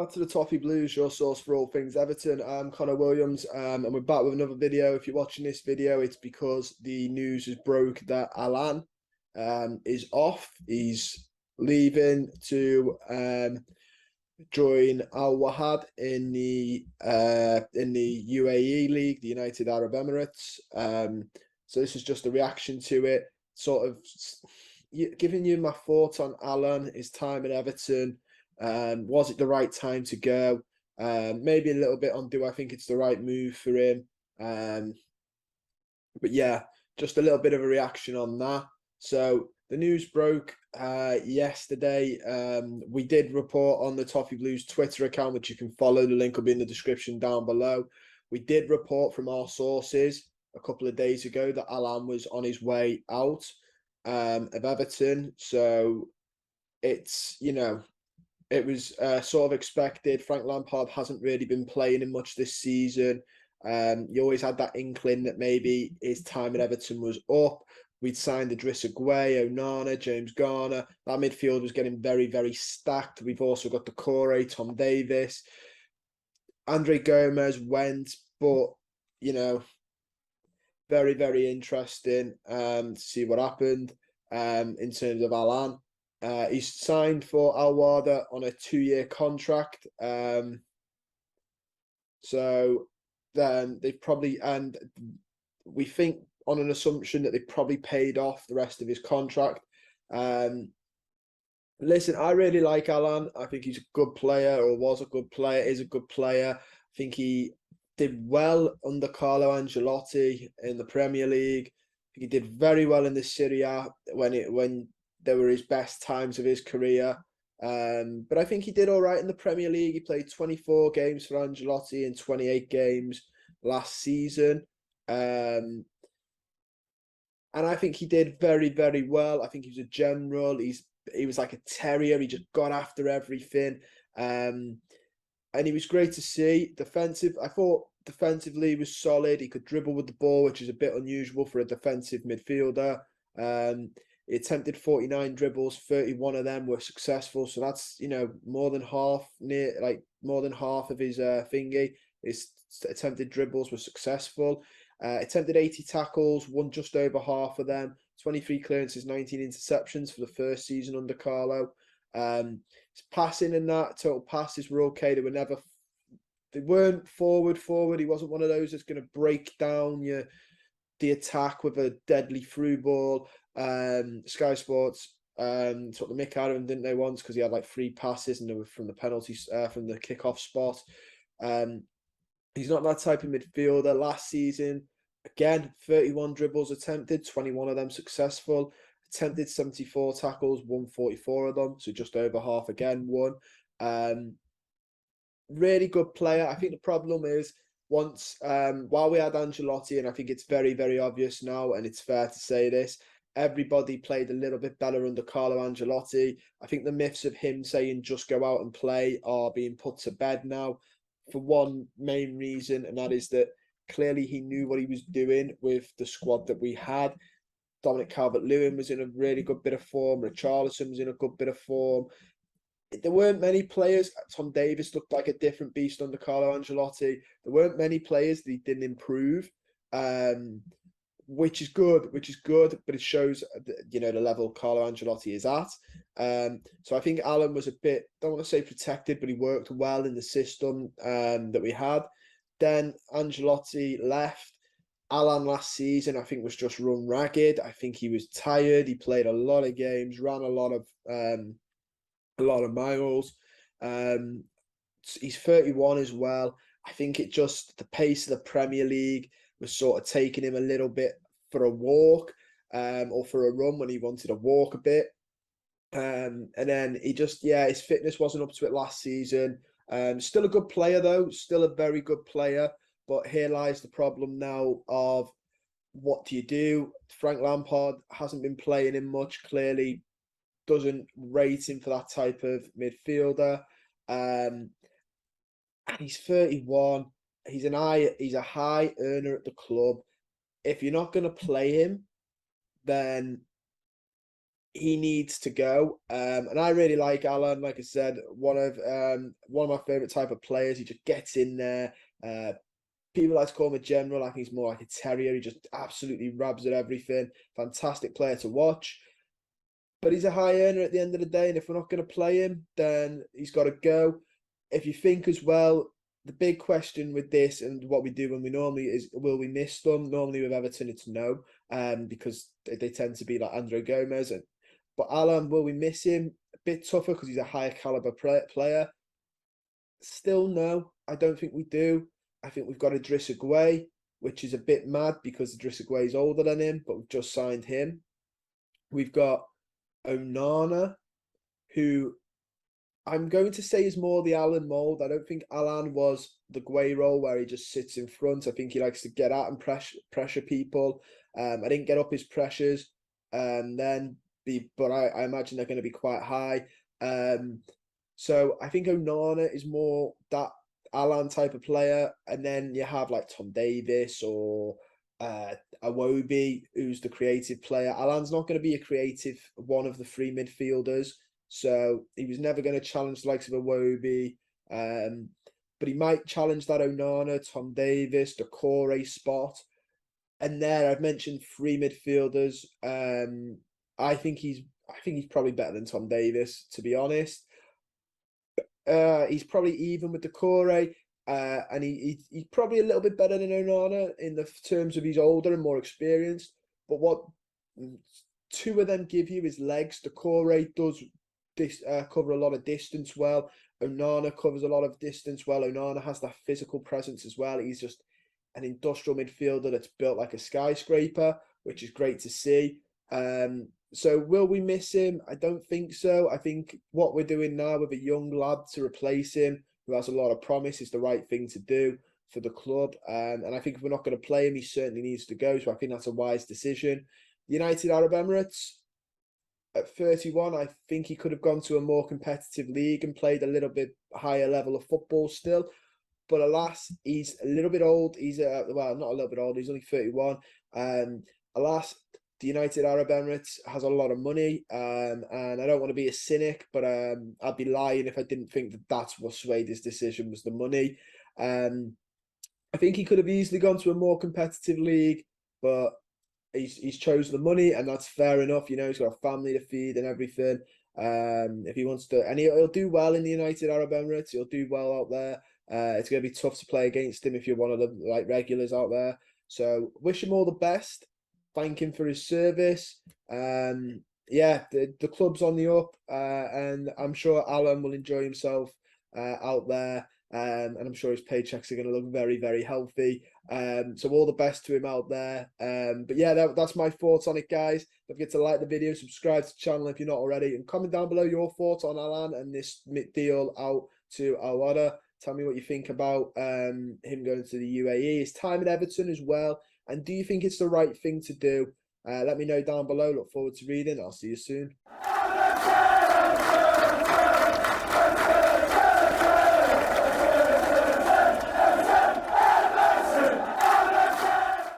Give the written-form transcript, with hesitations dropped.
back to the Toffee Blues, your source for all things Everton. I'm Connor Williams, and we're back with another video. If you're watching this video, it's because the news has broke that Allan is off. He's leaving to join Al Wahda in the UAE League, the United Arab Emirates. So this is just a reaction to it, sort of giving you my thoughts on Allan, his time at Everton. Was it the right time to go? Maybe a little bit on do I think it's the right move for him? But yeah, just a little bit of a reaction on that. So the news broke yesterday. We did report on the Toffee Blues Twitter account, which you can follow. The link will be in the description down below. We did report from our sources a couple of days ago that Allan was on his way out of Everton. So it's, it was sort of expected. Frank Lampard hasn't really been playing in much this season. You always had that inkling that maybe his time at Everton was up. We'd signed Idrissa Gueye, Onana, James Garner. That midfield was getting very, very stacked. We've also got the Core, Tom Davis. Andre Gomez went, but, very, very interesting to see what happened in terms of Allan. He's signed for Al Wahda on a 2-year contract. So then they've probably, and we think on an assumption that they've probably paid off the rest of his contract. Listen, I really like Allan. I think he's a good player, or was a good player, is a good player. I think he did well under Carlo Ancelotti in the Premier League. I think he did very well in the Serie A when there were his best times of his career. But I think he did all right in the Premier League. He played 24 games for Ancelotti in 28 games last season. And I think he did very, very well. I think he was a general. He was like a terrier. He just got after everything. And he was great to see. I thought defensively he was solid. He could dribble with the ball, which is a bit unusual for a defensive midfielder. He attempted 49 dribbles, 31 of them were successful. So that's, more than half of his thingy. His attempted dribbles were successful. Attempted 80 tackles, won just over half of them. 23 clearances, 19 interceptions for the first season under Carlo. His passing and that, total passes were okay. They weren't forward. He wasn't one of those that's going to break down the attack with a deadly through ball. Sky Sports took the mick out of him, didn't they, once, because he had like 3 passes and they were from the penalties, from the kickoff spot. He's not that type of midfielder. Last season, again, 31 dribbles attempted, 21 of them successful. Attempted 74 tackles, won 44 of them, so just over half again won. Really good player. I think the problem is while we had Ancelotti, and I think it's very, very obvious now, and it's fair to say this, everybody played a little bit better under Carlo Ancelotti. I think the myths of him saying just go out and play are being put to bed now for one main reason, and that is that clearly he knew what he was doing with the squad that we had. Dominic Calvert-Lewin was in a really good bit of form. Richarlison was in a good bit of form. There weren't many players. Tom Davis looked like a different beast under Carlo Ancelotti. There weren't many players that he didn't improve, which is good, but it shows, the level Carlo Ancelotti is at. So I think Allan was a bit, don't want to say protected, but he worked well in the system that we had. Then Ancelotti left. Allan last season, I think, was just run ragged. I think he was tired. He played a lot of games, ran a lot of miles. He's 31 as well. I think the pace of the Premier League was sort of taking him a little bit for a walk, or for a run when he wanted to walk a bit. And then his fitness wasn't up to it last season. Still a good player though, still a very good player. But here lies the problem now of what do you do? Frank Lampard hasn't been playing him much, clearly doesn't rate him for that type of midfielder. And he's 31. He's a high earner at the club. If you're not going to play him, then he needs to go. And I really like Allan. Like I said, one of my favorite type of players. He just gets in there. People like to call him a general. I think he's more like a terrier. He just absolutely rabs at everything. Fantastic player to watch. But he's a high earner at the end of the day, and if we're not going to play him, then he's got to go. If you think as well, the big question with this and what we do when we normally is, will we miss them? Normally with Everton, it's no, because they tend to be like Andre Gomez. But Allan, will we miss him? A bit tougher because he's a higher caliber player. Still no, I don't think we do. I think we've got Idrissa Gueye, which is a bit mad because Idrissa Gueye is older than him, but we've just signed him. We've got Onana, who I'm going to say is more the Allan mould. I don't think Allan was the Gueye role where he just sits in front. I think he likes to get out and pressure people. I didn't get up his pressures, but I imagine they're going to be quite high. So I think Onana is more that Allan type of player, and then you have like Tom Davis or Iwobi, who's the creative player. Allan's not going to be a creative one of the three midfielders. So he was never going to challenge the likes of Iwobi, but he might challenge that Onana, Tom Davis, the Core spot. And there, I've mentioned three midfielders. I think he's probably better than Tom Davis, to be honest. He's probably even with the Core, and he's probably a little bit better than Onana in the terms of he's older and more experienced. But what two of them give you is legs. The Core does cover a lot of distance well. Onana covers a lot of distance well. Onana has that physical presence as well. He's just an industrial midfielder that's built like a skyscraper, which is great to see. So will we miss him? I don't think so. I think what we're doing now with a young lad to replace him, who has a lot of promise, is the right thing to do for the club. And I think if we're not going to play him, he certainly needs to go. So I think that's a wise decision. United Arab Emirates, at 31, I think he could have gone to a more competitive league and played a little bit higher level of football still. But alas, he's a little bit old. He's well, not a little bit old. He's only 31. Alas, the United Arab Emirates has a lot of money, and I don't want to be a cynic, but I'd be lying if I didn't think that that's what swayed his decision was the money. I think he could have easily gone to a more competitive league, but he's chosen the money, and that's fair enough. You know, he's got a family to feed and everything. If he wants to, and he'll do well in the United Arab Emirates. He'll do well out there. It's going to be tough to play against him if you're one of the like regulars out there. So wish him all the best. Thank him for his service. Yeah, the club's on the up, and I'm sure Allan will enjoy himself out there. And I'm sure his paychecks are going to look very, very healthy. So all the best to him out there. But yeah, that's my thoughts on it, guys. Don't forget to like the video, subscribe to the channel if you're not already, and comment down below your thoughts on Allan and this deal out to Wahda. Tell me what you think about him going to the UAE. His time at Everton as well. And do you think it's the right thing to do? Let me know down below. Look forward to reading. I'll see you soon.